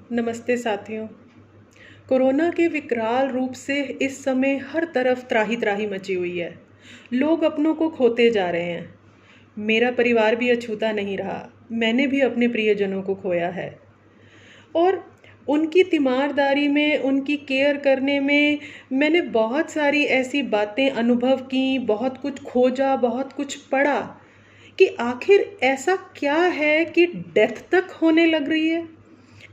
नमस्ते साथियों। कोरोना के विकराल रूप से इस समय हर तरफ त्राही त्राही मची हुई है। लोग अपनों को खोते जा रहे हैं। मेरा परिवार भी अछूता नहीं रहा। मैंने भी अपने प्रियजनों को खोया है और उनकी तीमारदारी में, उनकी केयर करने में मैंने बहुत सारी ऐसी बातें अनुभव की, बहुत कुछ खोजा, बहुत कुछ पढ़ा कि आखिर ऐसा क्या है कि डेथ तक होने लग रही है।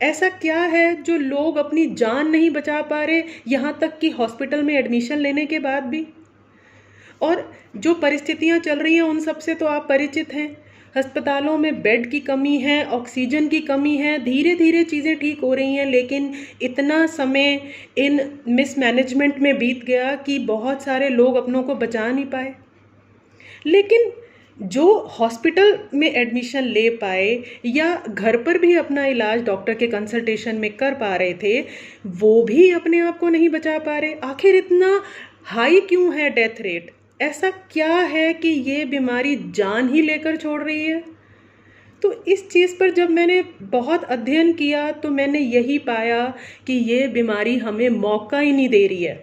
ऐसा क्या है जो लोग अपनी जान नहीं बचा पा रहे, यहाँ तक कि हॉस्पिटल में एडमिशन लेने के बाद भी। और जो परिस्थितियाँ चल रही हैं उन सब से तो आप परिचित हैं। अस्पतालों में बेड की कमी है, ऑक्सीजन की कमी है। धीरे धीरे चीज़ें ठीक हो रही हैं, लेकिन इतना समय इन मिसमैनेजमेंट में बीत गया कि बहुत सारे लोग अपनों को बचा नहीं पाए। लेकिन जो हॉस्पिटल में एडमिशन ले पाए या घर पर भी अपना इलाज डॉक्टर के कंसल्टेशन में कर पा रहे थे, वो भी अपने आप को नहीं बचा पा रहे। आखिर इतना हाई क्यों है डेथ रेट? ऐसा क्या है कि ये बीमारी जान ही लेकर छोड़ रही है? तो इस चीज़ पर जब मैंने बहुत अध्ययन किया तो मैंने यही पाया कि ये बीमारी हमें मौका ही नहीं दे रही है।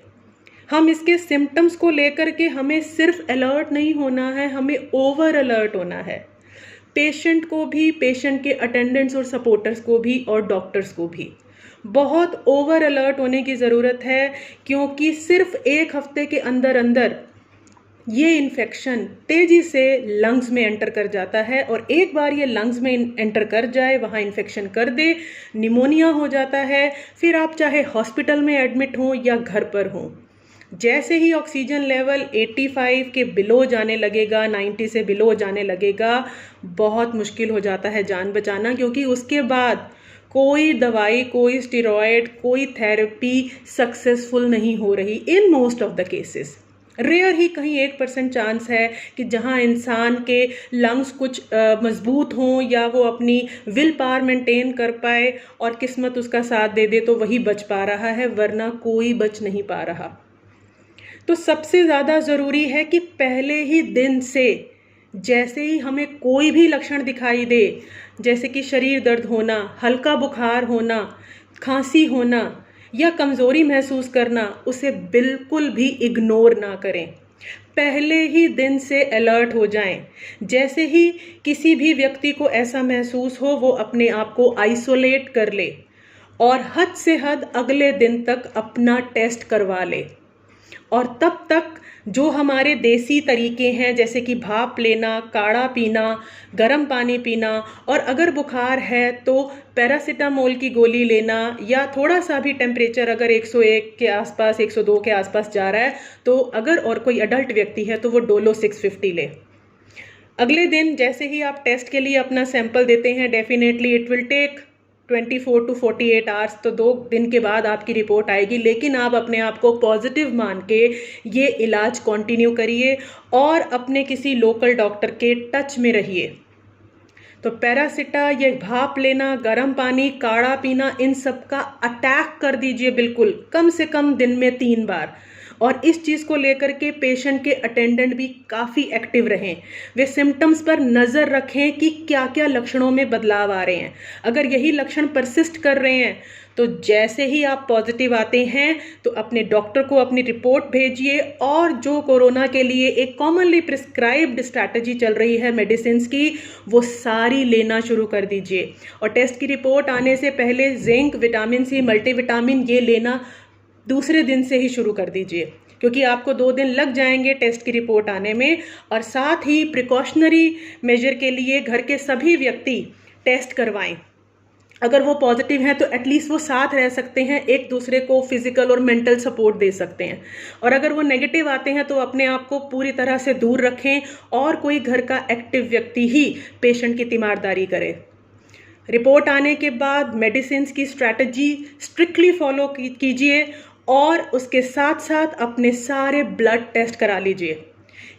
हम इसके सिम्टम्स को लेकर के हमें सिर्फ अलर्ट नहीं होना है, हमें ओवर अलर्ट होना है। पेशेंट को भी, पेशेंट के अटेंडेंट्स और सपोर्टर्स को भी और डॉक्टर्स को भी बहुत ओवर अलर्ट होने की ज़रूरत है, क्योंकि सिर्फ एक हफ्ते के अंदर अंदर ये इन्फेक्शन तेज़ी से लंग्स में एंटर कर जाता है और एक बार ये लंग्स में एंटर कर जाए, वहाँ इन्फेक्शन कर दे, निमोनिया हो जाता है। फिर आप चाहे हॉस्पिटल में एडमिट हों या घर पर हों, जैसे ही ऑक्सीजन लेवल 85 के बिलो जाने लगेगा, 90 से बिलो जाने लगेगा, बहुत मुश्किल हो जाता है जान बचाना। क्योंकि उसके बाद कोई दवाई, कोई स्टेरॉयड, कोई थेरेपी सक्सेसफुल नहीं हो रही in most of the cases. Rare ही कहीं 1% चांस है कि जहां इंसान के लंग्स कुछ मजबूत हों या वो अपनी विल पावर मेंटेन कर पाए और किस्मत उसका साथ दे दे तो वही बच पा रहा है, वरना कोई बच नहीं पा रहा। तो सबसे ज़्यादा ज़रूरी है कि पहले ही दिन से, जैसे ही हमें कोई भी लक्षण दिखाई दे, जैसे कि शरीर दर्द होना, हल्का बुखार होना, खांसी होना या कमज़ोरी महसूस करना, उसे बिल्कुल भी इग्नोर ना करें। पहले ही दिन से अलर्ट हो जाएं। जैसे ही किसी भी व्यक्ति को ऐसा महसूस हो, वो अपने आप को आइसोलेट कर ले और हद से हद अगले दिन तक अपना टेस्ट करवा ले। और तब तक जो हमारे देसी तरीके हैं, जैसे कि भाप लेना, काढ़ा पीना, गर्म पानी पीना, और अगर बुखार है तो पैरासीटामोल की गोली लेना, या थोड़ा सा भी टेम्परेचर अगर 101 के आसपास, 102 के आसपास जा रहा है तो अगर और कोई अडल्ट व्यक्ति है तो वो डोलो 650 ले। अगले दिन जैसे ही आप टेस्ट के लिए अपना सैंपल देते हैं, definitely it will take 24 to 48 hours, तो 2 दिन के बाद आपकी रिपोर्ट आएगी। लेकिन आप अपने आप को पॉजिटिव मान के ये इलाज कंटिन्यू करिए और अपने किसी लोकल डॉक्टर के टच में रहिए। तो पैरासिटा, ये भाप लेना, गर्म पानी, काढ़ा पीना, इन सब का अटैक कर दीजिए बिल्कुल, कम से कम दिन में 3 बार। और इस चीज़ को लेकर के पेशेंट के अटेंडेंट भी काफ़ी एक्टिव रहें। वे सिम्टम्स पर नज़र रखें कि क्या क्या लक्षणों में बदलाव आ रहे हैं। अगर यही लक्षण परसिस्ट कर रहे हैं तो जैसे ही आप पॉजिटिव आते हैं तो अपने डॉक्टर को अपनी रिपोर्ट भेजिए, और जो कोरोना के लिए एक कॉमनली प्रिस्क्राइब्ड स्ट्रैटेजी चल रही है मेडिसिन की, वो सारी लेना शुरू कर दीजिए। और टेस्ट की रिपोर्ट आने से पहले जिंक, विटामिन सी, मल्टीविटामिन ये लेना दूसरे दिन से ही शुरू कर दीजिए, क्योंकि आपको 2 दिन लग जाएंगे टेस्ट की रिपोर्ट आने में। और साथ ही प्रिकॉशनरी मेजर के लिए घर के सभी व्यक्ति टेस्ट करवाएं। अगर वो पॉजिटिव हैं तो एटलीस्ट वो साथ रह सकते हैं, एक दूसरे को फिजिकल और मेंटल सपोर्ट दे सकते हैं। और अगर वो नेगेटिव आते हैं तो अपने आप को पूरी तरह से दूर रखें और कोई घर का एक्टिव व्यक्ति ही पेशेंट की तीमारदारी करे। रिपोर्ट आने के बाद मेडिसिन की स्ट्रैटेजी स्ट्रिक्टली फॉलो कीजिए और उसके साथ साथ अपने सारे ब्लड टेस्ट करा लीजिए।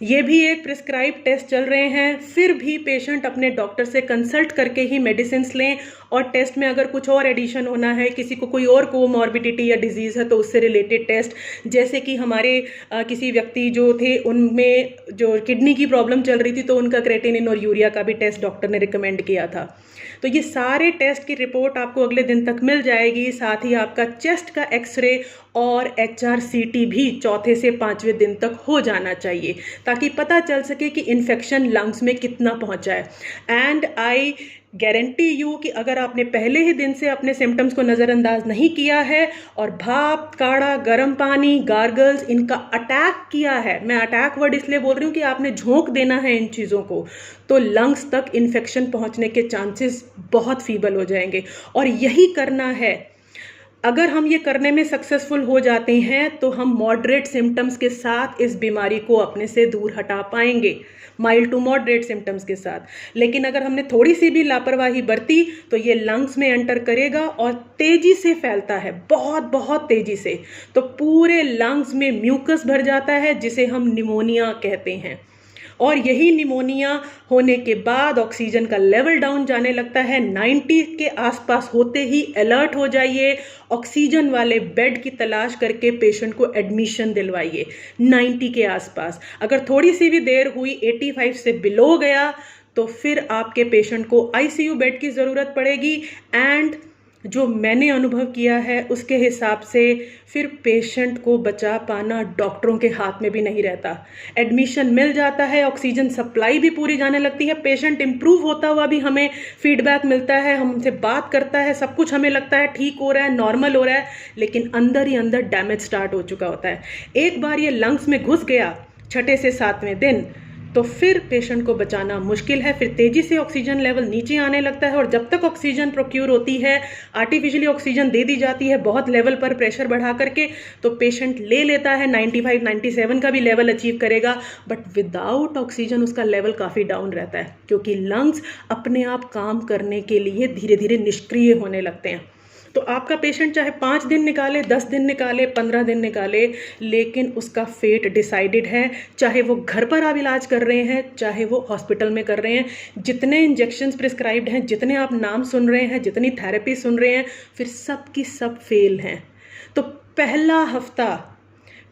ये भी एक प्रिस्क्राइब टेस्ट चल रहे हैं, फिर भी पेशेंट अपने डॉक्टर से कंसल्ट करके ही मेडिसिन लें और टेस्ट में अगर कुछ और एडिशन होना है, किसी को कोई और कोमॉर्बिडिटी या डिजीज़ है तो उससे रिलेटेड टेस्ट, जैसे कि हमारे किसी व्यक्ति जो थे उनमें जो किडनी की प्रॉब्लम चल रही थी तो उनका क्रेटिनिन और यूरिया का भी टेस्ट डॉक्टर ने रिकमेंड किया था। तो ये सारे टेस्ट की रिपोर्ट आपको अगले दिन तक मिल जाएगी। साथ ही आपका चेस्ट का एक्सरे और HRCT भी चौथे से 5वें दिन तक हो जाना चाहिए, ताकि पता चल सके कि इन्फेक्शन लंग्स में कितना पहुंचा है। एंड आई गारंटी यू कि अगर आपने पहले ही दिन से अपने सिम्टम्स को नज़रअंदाज नहीं किया है और भाप, काढ़ा, गर्म पानी, गार्गल्स इनका अटैक किया है, मैं अटैक वर्ड इसलिए बोल रही हूँ कि आपने झोंक देना है इन चीज़ों को, तो लंग्स तक इन्फेक्शन पहुँचने के चांसेस बहुत फीबल हो जाएंगे। और यही करना है। अगर हम ये करने में सक्सेसफुल हो जाते हैं तो हम मॉडरेट सिम्टम्स के साथ इस बीमारी को अपने से दूर हटा पाएंगे, माइल्ड टू मॉडरेट सिम्टम्स के साथ। लेकिन अगर हमने थोड़ी सी भी लापरवाही बरती तो ये लंग्स में एंटर करेगा और तेजी से फैलता है, बहुत बहुत तेजी से। तो पूरे लंग्स में म्यूकस भर जाता है जिसे हम निमोनिया कहते हैं। और यही निमोनिया होने के बाद ऑक्सीजन का लेवल डाउन जाने लगता है। 90 के आसपास होते ही अलर्ट हो जाइए, ऑक्सीजन वाले बेड की तलाश करके पेशेंट को एडमिशन दिलवाइए 90 के आसपास। अगर थोड़ी सी भी देर हुई, 85 से बिलो गया, तो फिर आपके पेशेंट को ICU बेड की ज़रूरत पड़ेगी। एंड जो मैंने अनुभव किया है उसके हिसाब से फिर पेशेंट को बचा पाना डॉक्टरों के हाथ में भी नहीं रहता। एडमिशन मिल जाता है, ऑक्सीजन सप्लाई भी पूरी जाने लगती है, पेशेंट इम्प्रूव होता हुआ भी हमें फीडबैक मिलता है, हमसे बात करता है, सब कुछ हमें लगता है ठीक हो रहा है, नॉर्मल हो रहा है, लेकिन अंदर ही अंदर डैमेज स्टार्ट हो चुका होता है। एक बार ये लंग्स में घुस गया 6 से 7वें दिन, तो फिर पेशेंट को बचाना मुश्किल है। फिर तेजी से ऑक्सीजन लेवल नीचे आने लगता है और जब तक ऑक्सीजन प्रोक्यूर होती है, आर्टिफिशियली ऑक्सीजन दे दी जाती है बहुत लेवल पर प्रेशर बढ़ा करके, तो पेशेंट ले लेता है 95, 97 का भी लेवल अचीव करेगा, बट विदाउट ऑक्सीजन उसका लेवल काफ़ी डाउन रहता है, क्योंकि लंग्स अपने आप काम करने के लिए धीरे धीरे निष्क्रिय होने लगते हैं। तो आपका पेशेंट चाहे 5 दिन निकाले, 10 दिन निकाले, 15 दिन निकाले, लेकिन उसका फेट डिसाइडेड है। चाहे वो घर पर आप इलाज कर रहे हैं, चाहे वो हॉस्पिटल में कर रहे हैं, जितने इंजेक्शंस प्रिस्क्राइब्ड हैं, जितने आप नाम सुन रहे हैं, जितनी थेरेपी सुन रहे हैं, फिर सब की सब फेल हैं। तो पहला हफ्ता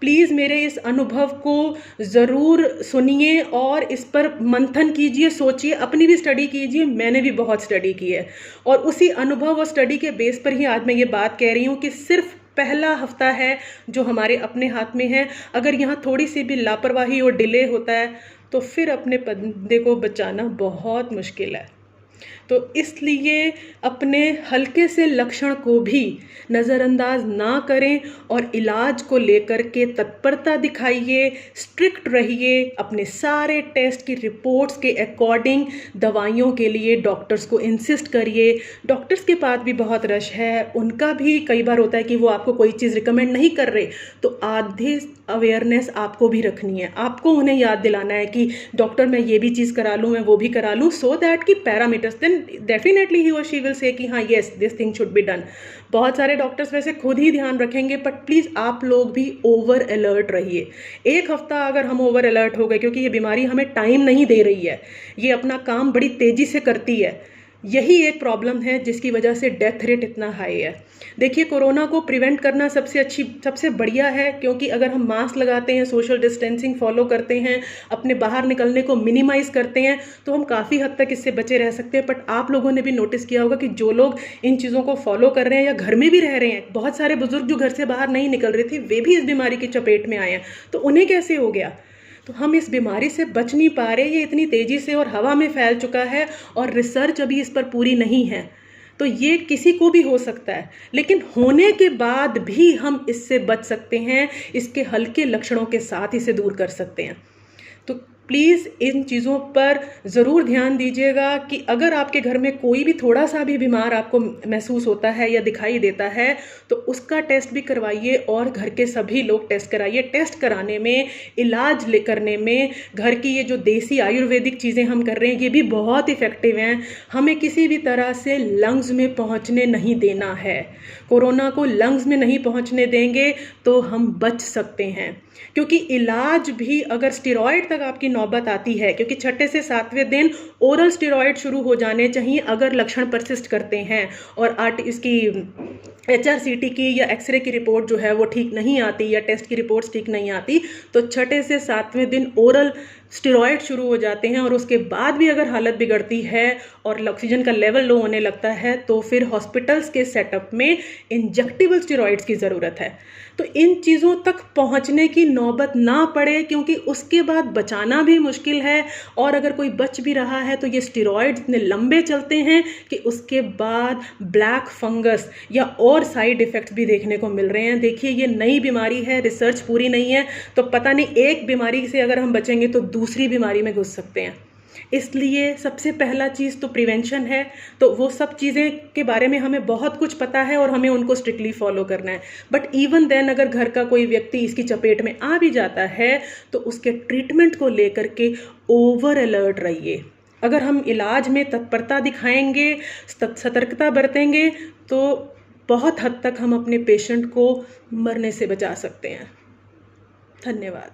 प्लीज़ मेरे इस अनुभव को ज़रूर सुनिए और इस पर मंथन कीजिए, सोचिए, अपनी भी स्टडी कीजिए। मैंने भी बहुत स्टडी की है और उसी अनुभव और स्टडी के बेस पर ही आज मैं ये बात कह रही हूँ कि सिर्फ पहला हफ्ता है जो हमारे अपने हाथ में है। अगर यहाँ थोड़ी सी भी लापरवाही और डिले होता है तो फिर अपने बंदे को बचाना बहुत मुश्किल है। तो इसलिए अपने हल्के से लक्षण को भी नज़रअंदाज ना करें और इलाज को लेकर के तत्परता दिखाइए, स्ट्रिक्ट रहिए, अपने सारे टेस्ट की रिपोर्ट्स के अकॉर्डिंग दवाइयों के लिए डॉक्टर्स को इंसिस्ट करिए। डॉक्टर्स के पास भी बहुत रश है, उनका भी कई बार होता है कि वो आपको कोई चीज़ रिकमेंड नहीं कर रहे, तो आधे अवेयरनेस आपको भी रखनी है। आपको उन्हें याद दिलाना है कि डॉक्टर मैं ये भी चीज़ करा लूँ, मैं वो भी करा लूँ, सो दैट कि पैरामीटर्स देन डेफिनेटली ही और शी विल से कि हाँ yes this thing should be done. बहुत सारे डॉक्टर्स वैसे खुद ही ध्यान रखेंगे, बट प्लीज़ आप लोग भी ओवर अलर्ट रहिए। एक हफ्ता अगर हम ओवर अलर्ट हो गए, क्योंकि ये बीमारी हमें टाइम नहीं दे रही है, ये अपना काम बड़ी तेज़ी से करती है, यही एक प्रॉब्लम है जिसकी वजह से डेथ रेट इतना हाई है। देखिए, कोरोना को प्रिवेंट करना सबसे बढ़िया है, क्योंकि अगर हम मास्क लगाते हैं, सोशल डिस्टेंसिंग फॉलो करते हैं, अपने बाहर निकलने को मिनिमाइज करते हैं, तो हम काफ़ी हद तक इससे बचे रह सकते हैं। बट आप लोगों ने भी नोटिस किया होगा कि जो लोग इन चीज़ों को फॉलो कर रहे हैं या घर में भी रह रहे हैं, बहुत सारे बुजुर्ग जो घर से बाहर नहीं निकल रहे थे, वे भी इस बीमारी की चपेट में आए हैं। तो उन्हें कैसे हो गया? तो हम इस बीमारी से बच नहीं पा रहे, ये इतनी तेज़ी से और हवा में फैल चुका है और रिसर्च अभी इस पर पूरी नहीं है। तो ये किसी को भी हो सकता है, लेकिन होने के बाद भी हम इससे बच सकते हैं, इसके हल्के लक्षणों के साथ इसे दूर कर सकते हैं। तो प्लीज़ इन चीज़ों पर ज़रूर ध्यान दीजिएगा कि अगर आपके घर में कोई भी थोड़ा सा भी बीमार आपको महसूस होता है या दिखाई देता है, तो उसका टेस्ट भी करवाइए और घर के सभी लोग टेस्ट कराइए। टेस्ट कराने में, इलाज करने में घर की ये जो देसी आयुर्वेदिक चीज़ें हम कर रहे हैं, ये भी बहुत इफ़ेक्टिव हैं। हमें किसी भी तरह से लंग्स में पहुँचने नहीं देना है। कोरोना को लंग्स में नहीं पहुँचने देंगे तो हम बच सकते हैं, क्योंकि इलाज भी अगर स्टेरॉयड तक आपकी नौबत आती है, क्योंकि छठे से 7वें दिन ओरल स्टेरॉयड शुरू हो जाने चाहिए अगर लक्षण परसिस्ट करते हैं और इसकी HRCT की या एक्सरे की रिपोर्ट जो है वो ठीक नहीं आती या टेस्ट की रिपोर्ट्स ठीक नहीं आती, तो छठे से 7वें दिन ओरल स्टेरॉयड शुरू हो जाते हैं। और उसके बाद भी अगर हालत बिगड़ती है और ऑक्सीजन का लेवल लो होने लगता है तो फिर हॉस्पिटल्स के सेटअप में इंजेक्टेबल स्टेरॉइड्स की ज़रूरत है। तो इन चीज़ों तक पहुंचने की नौबत ना पड़े, क्योंकि उसके बाद बचाना भी मुश्किल है, और अगर कोई बच भी रहा है तो ये स्टेरॉइड्स इतने लंबे चलते हैं कि उसके बाद ब्लैक फंगस या और साइड इफ़ेक्ट्स भी देखने को मिल रहे हैं। देखिए, ये नई बीमारी है, रिसर्च पूरी नहीं है, तो पता नहीं एक बीमारी से अगर हम बचेंगे तो दूसरी बीमारी में घुस सकते हैं। इसलिए सबसे पहला चीज़ तो प्रिवेंशन है। तो वो सब चीज़ें के बारे में हमें बहुत कुछ पता है और हमें उनको स्ट्रिक्टली फॉलो करना है। बट इवन देन अगर घर का कोई व्यक्ति इसकी चपेट में आ भी जाता है तो उसके ट्रीटमेंट को लेकर के ओवर अलर्ट रहिए। अगर हम इलाज में तत्परता दिखाएंगे, सतर्कता बरतेंगे, तो बहुत हद तक हम अपने पेशेंट को मरने से बचा सकते हैं। धन्यवाद।